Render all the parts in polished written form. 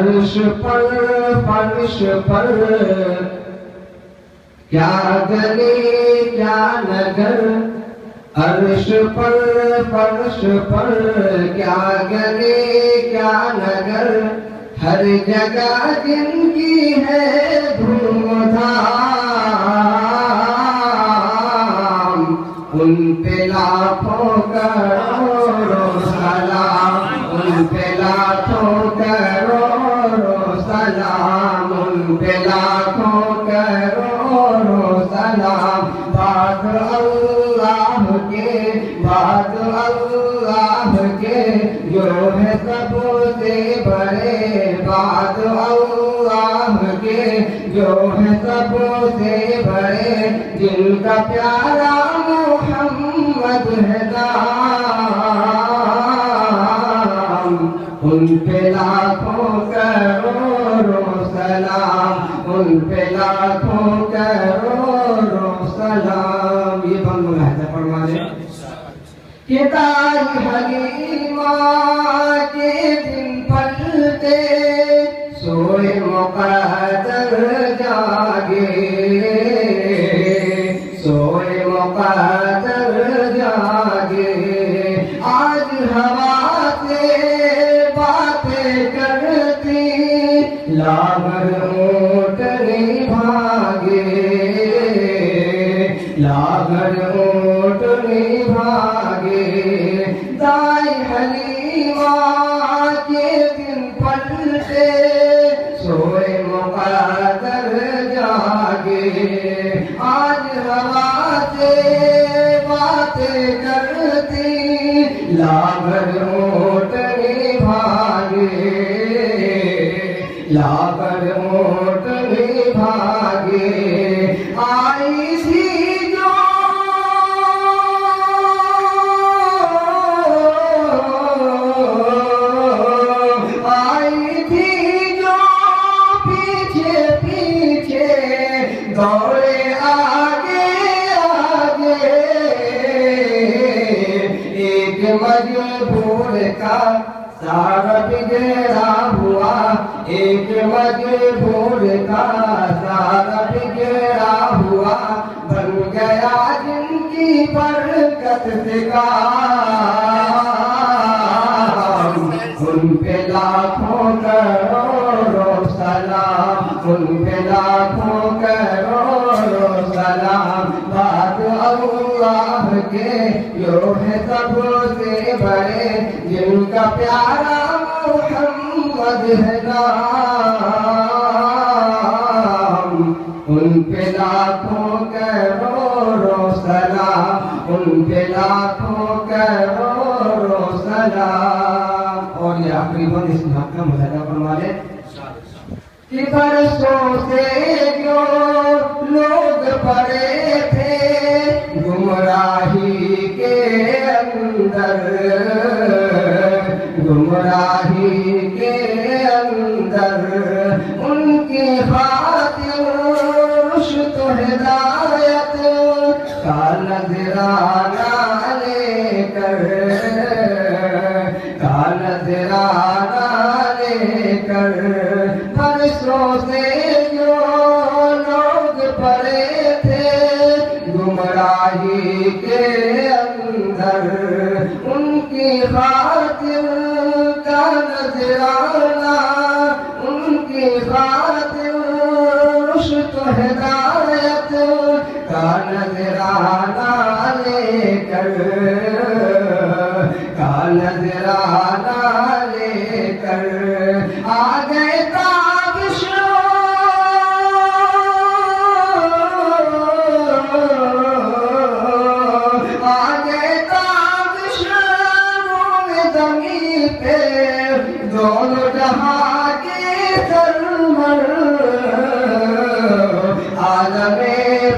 عرش پر فرش پر کیا گلی کیا نگر، عرش پر فرش پر کیا گلی کیا نگر، ہر جگہ جن کی ہے دھوم دھام، ان پہ لاکھوں کروڑوں سلام، ان پہ لاکھوں کروڑوں سلام، ان پہ لاکھوں کروڑوں سلام۔ بعد اللہ کے، بعد اللہ کے جو ہے سب سے بڑے، بعد اللہ کے جو ہے سب سے بڑے، جن کا پیارا محمد ہے نام، ان پہ لاکھوں کروڑوں سلام، ان پہ لاکھوں کروڑوں سلام۔ یہ بند ملاحظہ فرما دیں کہ تاج حلیمہ کے دن پلتے، سوئے مقدر جاگے، سوئے مقدر جاگے، آج ہوا سے باتیں کرتی، لاغر اونٹنی بھاگے، لاغر اونٹنی بھاگے، دائیں حلیمہ کے دن پلٹے، سوئے مقدر جاگے، آج ہوا سے باتیں کرتی، لاغر اونٹنی بھاگے، لاغر اونٹنی بھاگے، آئی تھی جو آئی تھی جو پیچھے پیچھے دوڑے آگے آگے، ایک مجبور کا سارا بگڑا ہوا، ایک مجبور کا سارا بگڑا ہوا، بن گیا جن کی برکت سے کام، ان پہ لاکھوں کروڑوں سلام، ان پہ لاکھوں کروڑوں سلام۔ بعد اللہ کے جو ہے سب سے بڑے، جن کا پیارا محمد ہے نام، ان پہ لاکھوں کروڑوں سلام، ان پہ لاکھوں کروڑوں سلام۔ اور یہ آخری بند اس حق کا مظاہرہ فرما لیں کہ برسوں سے جو لوگ پڑے تھے گمراہی کے اندر، گمراہی کے اندر، ان کی خاطر رشد و ہدایت کا نذرانہ لے کر، کا نذرانہ لے کر، برسوں سے جو لوگ پڑے تھے گمراہی کے اندر، ان کی خاطر کا نذرانہ، ان کی خاطر رشد و ہدایت کا نذرانہ لے کر، کا نذرانہ لے کر، آ گئے تابش دونوں جہاں کے سرور، عالم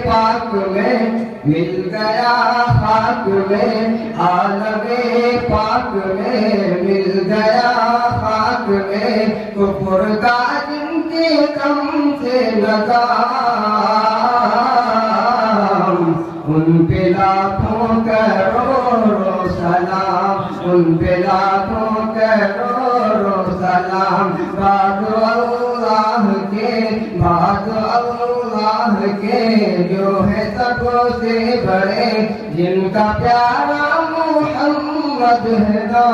پاک میں مل گیا خاک میں، عالم پاک میں مل گیا خاک میں، کفر کا جن کے کم سے لگام، ان پہ لاکھوں کروڑوں سلام، ان پہ لاکھوں کروڑوں سلام بعد اللہ کے جو ہے سب سے بڑے جن کا پیارا محمد ہے نام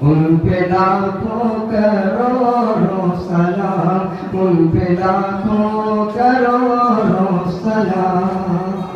ان پہ لاکھوں کروڑوں سلام ان پہ لاکھوں کروڑوں سلام